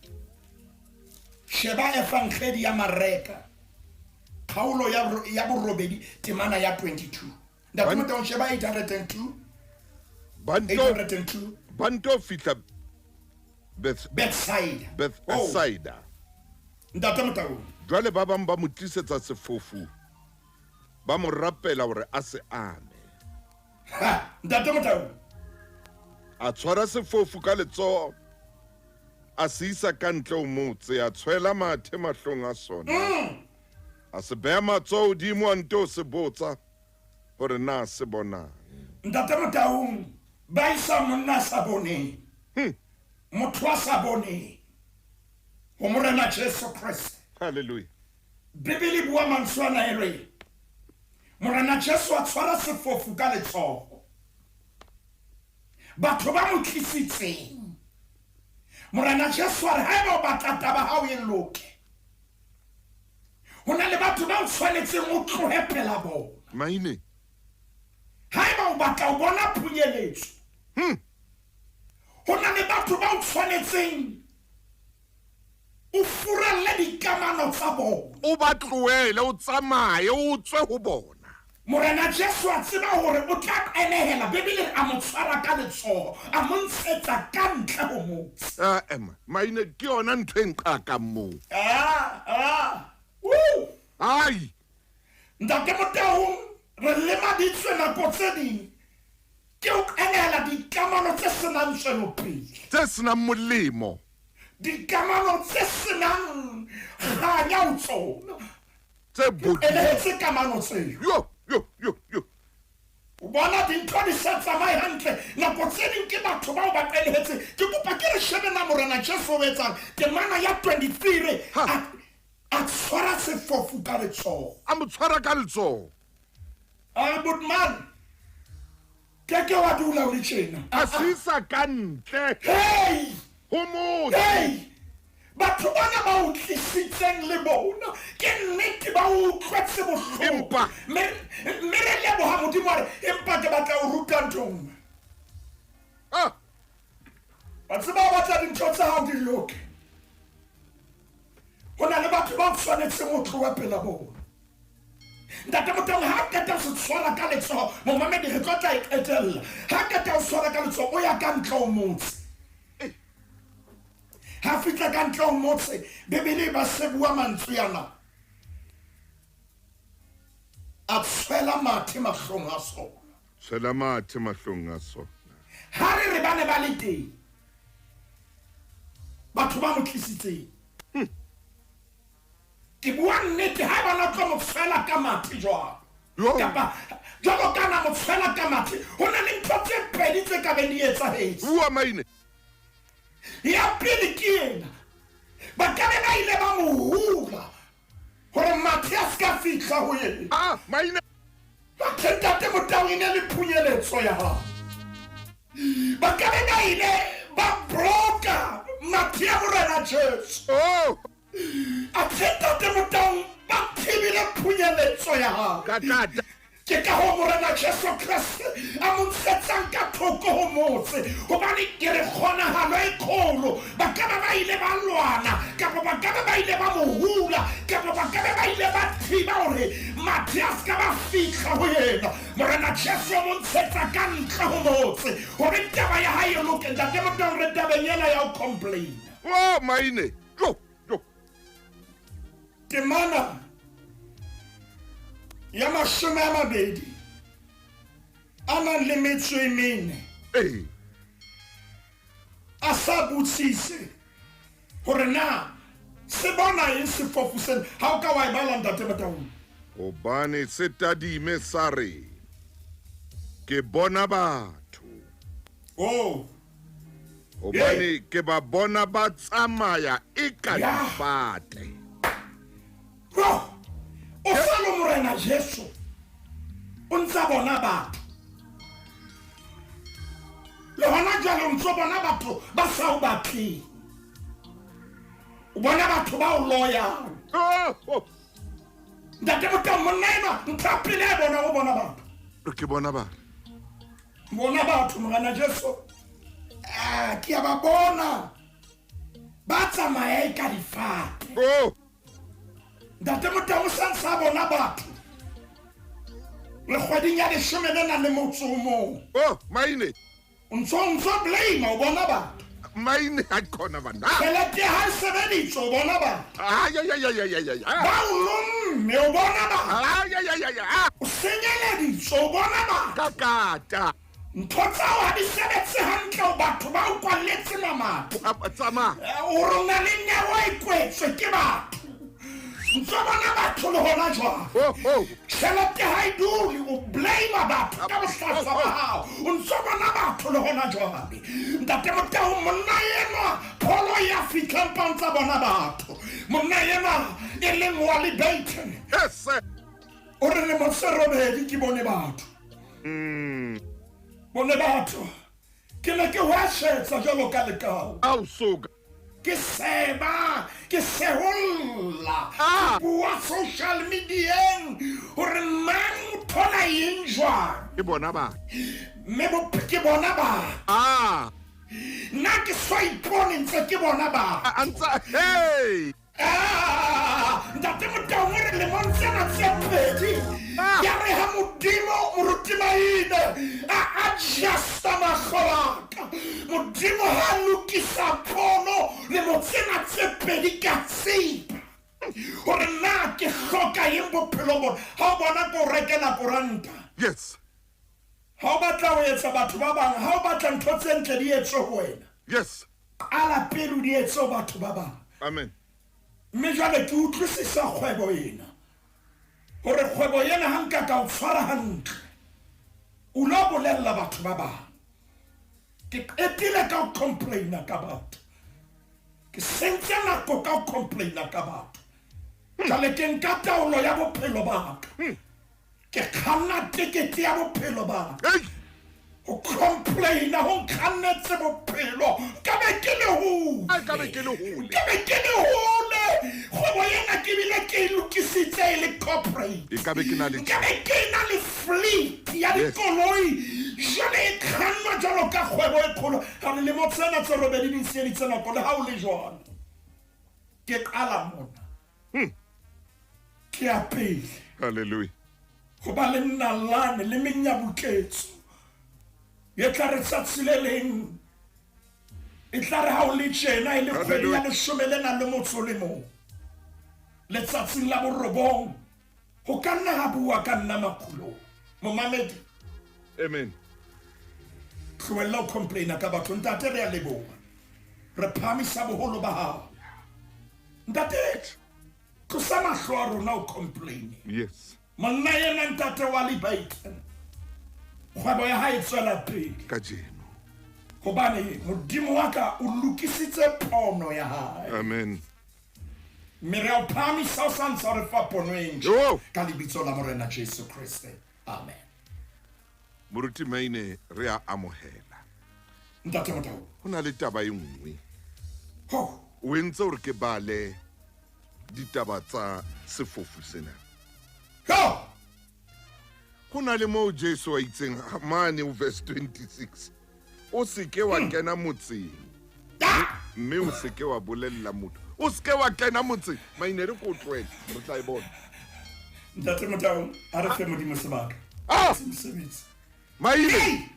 sheba efangedi ya mareka kgaolo ya borobedi temana ya 22 ntate motao sheba 802 banto fitla Bethsaida ntate motao jwale ba bang ba mo tlisetsa sefofu ba mo rapela hore a se ame ha ntate motao a tshwara sefofu ka letsoho a se isa ka ntle o motse a tshwela mathe mahlong a sona a se beha matsoho hodimo a nto se botsa hore na se bonang ntate motao ba isa monna sa boneng motho a sa boneng ho morena Jesu Kriste hallelujah bibele bua manswana ere morena Jesu a tshwara sefofu ka letsoho batho ba mo tlisitseng morena Jesu a re ha ba batla taba ha o e loke hona le batho ba tshwanetseng o tlohe pela bona Maine ha ba o batla o bona punyeletso hona le batho ba tshwanetseng o furelle dikamano tsa bona o ba tloele o tsamaye o tswe ho bona morena Jesu a tseba hore o tla enehela bibele a mo tshwara ka letsoho a mo ntshetsa ka ntle ho motse Maine ke yona ntho e nqa ka moo ai ntate motao re lemaditswe nako tse ding ke o enehela dikamano tse senang tswelopele tse senang molemo dikamano tse senang ganya o tsona tse bodileng eletse kamano tseo yo o bona dintho di sa tsamaye hantle nako tse ding ke batho bao ba pelehetse ke kopa ke re shebe na morena Jesu o etsang temana ya 23 a tshwara sefofu ka letsoho a mo tshwara ka letsoho good man ke wa dula o le tjena a se isa ka ntle hey ho motse hey batho bana ba o tlisitseng le bona ke nnete ba o tlwetse bohloko mme re leboha modimo re empa ke batla o ruta ntong ba tseba o batla dintho tsa hao di loke ho na le batho ba tshwanetseng o tloha pela bona ntate motong ha keta o se tshwara ka letsoho momamedi re tlo tla e qetella ha keta o tshwara ka letsoho o ya ka ntle o motse ha fitla ka ntle o motse bibele ba se bua mantswe yana a tshwela mathe mahlong a sona tshwela mathe mahlong a sona ha re bane ba le teng batho ba mo tlisitseng ke bua nnete ha ba na tlo mo tshwela ka mathe jwalo kapa jwalo ka na mo tshwela ka mathe ho na le ntho tse pedi tse ka beng di etsahetse bua Maine ya pele ke ena ba ka be ba ile ba mo hula hore mathe a ska fihla ho yena Maine ba ntate Motau ine le phunyeletso ya hao ba ka be ba ile ba bloka Mathia Morena Jesu Oh, a ntate Motau ba thibile phunyeletso ya hao katata. ke ka ho Morena Jesu Kriste a mo ntshetsang ka thoko ho motse hobane ke re kgonahalo e kgolo ba ka ba ile ba lwana kapa ba ka ba ile ba mo hula kapa ba ka ba ile ba thiba hore Matthias ka ba fihla ho yena Morena Jesu a mo ntshetsa ka ntle ho motse hore taba ya hae e loke ntate Motau re tabeng ena ya ho complain Oh, maine. Yo. temana ya 20 a nang le metso e mene Hey. a sa botsise hore na se bona eng sefofu sena ha o ka wa e bala ntate Motau Obane se tadime sare. Ke bona batho. oh Obane ke ba bona ba tsamaya e ka Ya. difate. bro o sa lo Morena Jesu o ntsa bona batho le hona jwale o ntso bona batho ba sa o batleng o bona batho ba o loyang Oh, ntate Motau monna ena ntho pele e bona o bona batho ke bona ba. bona batho Morena Jesu ke a ba bona ba tsamaya e ka difate Oh, ntate Motau o santse a bona batho le kgweding ya 11 oh, maine. o ntso blame o bona batho Maine ha khona bana. tjhelete ha e sebeditswe o bona batho Ah, ya. ba o lomme o bona batho Ah, ya. o senyeleditswe o bona batho Kakata. ntho tsao ha di sebetse hantle o batho ba o kwalletse mamato Tsama. o rona le nyawo e kwetswe ke batho ntso bona batho le hona jwang Oh. tjhelete ha e dule o blame batho ka bohlaswa ba hao o ntso bona batho le hona jwale ntate Motau monna ena pholo ya fitlhang pa ntsa bona batho monna ena e leng wa le Baton Yes. o re le motserobedi ke bone batho bone batho ke ne ke washetsa jalo ka lekao Au soga. ke seba ke seholla Ah. ke bua social medieng hore mang thola eng jwang Ke bona ba. mme ke bona ba Ah, nna ke sa ipone ntse ke bona ba antsa hey. ntate Motau re le montsena tse pedi ya re ha Modimo moruti maine a adjusta makgolaka Modimo ha lokisa pono le motsena tse pedi ka tseba hore na ke hloka eng bophelo bona ha o bona ko rekela koranta Yes. ha o batla ho etsa batho ba bang ha o batla ntho tse ntle di etse ho wena Yes. ala pele di etse ho batho ba bang Amen. mme jwale ke utlwisisa kgwebo ena hore kgwebo ena ha nka ka o tshwara hantle o lo bolella batho ba bang ke etile ka o complaina ka batho ke sentse nako ka o complaina ka batho jwale ke nka taolo ya bophelo ba ka ke kganna tekete ya bophelo ba ka Hey. o complaina ho nkgannetse bophelo ka be ke le hole Ai ka be ke le hole. ke be ke le hole kgwebo yena ke bile ke e lokisitse e le corporate E ka be ke na le ke be ke na le fleet ya Yes. dikoloi jwale e kgannwa jwalo ka kgwebo e kgolo ga re lemo tsena tse robedi di nsieditse nako le ha o le jwalo ke qala mona ke ya pele Hallelujah. go ba le nnalane le menyabuketso e tla re tsatsi le leng e tla re ha o le tjena e le kgwedi ya 11 letsatsing la borobong go ka nna ga bua ka nna makgulong momamedi Amen. tlohella o complaina ka batho ntate re a leboha re phamisa boholo ba hao ntate tlosa mahlo a rona o complaine Yes. monna yena ntate wa le Baton kgwebo ya hae tswela pele Ka jeno. hobane Modimo wa ka o lokisitse pono ya hae Amen. mme re a o phamisa o santse re fa pono e ntjha Yo. ka lebitso la Morena Jesu Kriste amen. Moruti Maine re a amohela. Ntate Motau. Ho na le taba e nngwe. Ho, O entse hore ke bale ditaba tsa sefofu sena. ho, Ho na le moo Jesu a itseng mane o verse 26. O se ke wa kena motseng. Mme o se ke wa bolella motho. O se ke wa kena motseng. Maine re ko tloela re tla e bona. Ntate Motau, a re fe Modimo sebaka. Ah! Mosebetsi. Maine. Hey!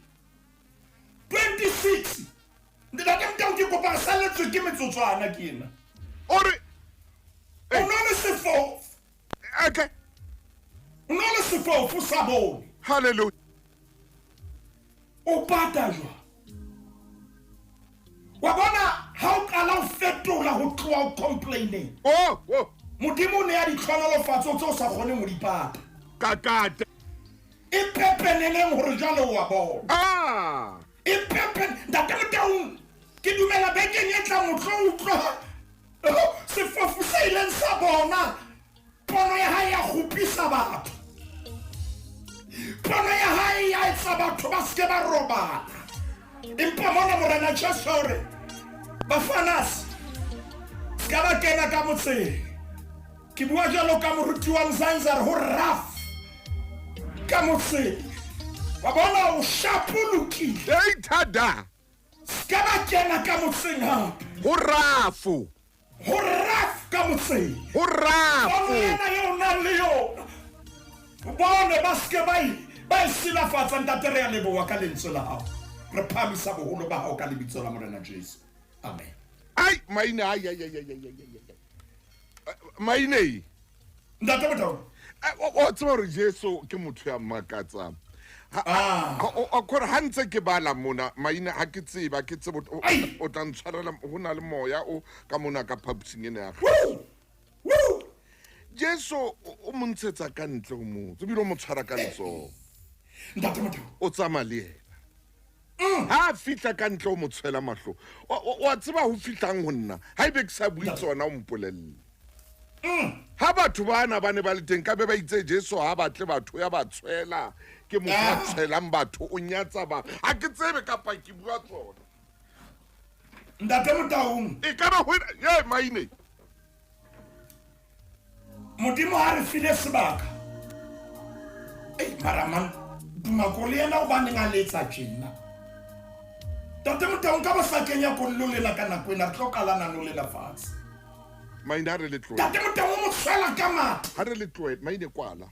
26. Ntate Motau ke kopa saletswe ke metsotswana ke ena. Ore O no le sefofu. okay. O no le sefofu sa bone. Hallelujah. O pata jwa. Wa bona ha o kala o fetola ho tloa o complaining. Oh, oh. Modimo ne ya ditlhonolofatso tse o sa kgoneng ho di pata. Kakate. E pepeneleng hore jalo wa bona. Ah! E pepen Ntate Motau ke dumela bekeng e tla motlo utlwa. Sefofu se ileng sa bona. Pono ya hae ya khupisa batho. Pono ya hae ya etsa batho ba ske ba robala. Empa mona morena Chesore bafanas ska ba kena ka motseng. Ke bua jalo ka moruti wa Mzanzar ho raf ka motseng. Wa bona o shapulukile. Hey, tada. Ska ba kena ka motseng ha. Ho rafu. Ho raf ka motseng. Ho rafu. Bona yona le yona. Bona ba ske ba silafatsa ntate re a leboha ka lentswe la hao. Re phamisa boholo ba hao ka lebitso la morena Jesu. Amen. Ai, Maine, ai. Maine. Ntate Motau. O tseba hore Jesu ke motho ya makatsang. O kore ha ntse ke bala mona Maine ha ke tseba o tla ntshwarela ho na le moya o ka mona ka phaposing ena ya ga. Woo! Jesu o montshetsa ka ntle ho motho bile o mo tshwara ka letsoho. Ntate Motau. O tsama le yena. Ha fitla ka ntle o mo tshwela mahlo. Wa tseba ho fitlang ho nna. Ha ibe ke sa bui tsona o mpolelle. Ha batho bana ba ne ba le teng ka be ba itse Jesu ha batle batho ya ba tshwela ke mo tshwelang batho o nyatsa ba ha ke tsebe ka pa ke bua tsona. Ntate Motau. E ka ba ho ye Maine. Modimo ha re file sebaka. Maraman dumakole yena o ba neng a letsa tjena. Ntate Motau ka ba sa kenya kollo lela ka nako ena re tlokalana no lela fatshe. Maine ha re le tloe. Ntate Motau mo tshwela ka matha. Ha re le tloe Maine kwala.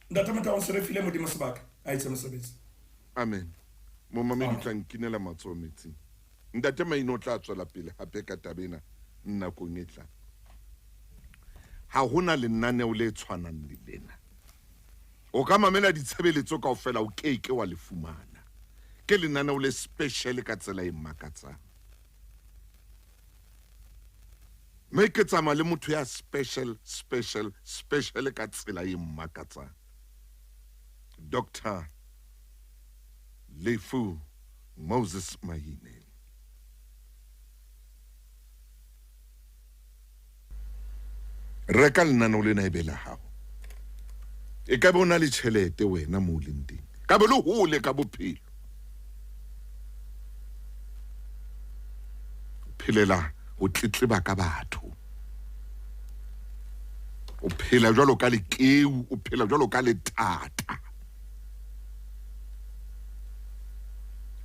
Ntate Motau se re file Modimo sebaka. A itse mosebetsi. Amen. Mo mamedi tla nkinela matsoho metsing. Ntate Maine o tla tswela pele hape ka tabena nna ko ngetla. Ha hona lenaneo le tshwanang le lena. O ka mamela ditshebeletso kaofela o keke wa le fumana. Ke lenaneo le special ka tsela e makatsang. Me ke tsama le motho ya special ka tsela e makatsang. Dr. Lefu Moses Maine. Reka lenaneo lena e be la hao. E ka bona le tjhelete wena mo leng teng. Ka be le hole ka bophelo. Phelela o tletleba ka batho. O phela jwalo ka lekeu, o phela jwalo ka letata.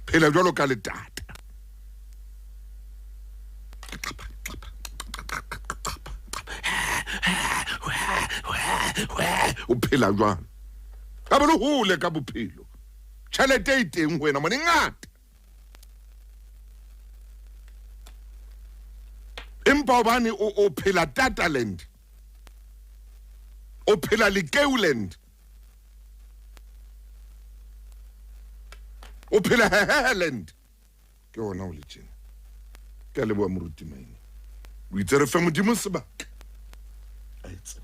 Phela jwalo ka letata. O phela jwalo. Ka be le hole ka bophelo. Tjhelete e teng wena mo ngata. Empa obane o phela Tataland. O phela Lekeuland. O phela Heheland. Ke ona o le tjena. Ke a leboha moruti Maine. O itse re fe Modimo sebaka. A etse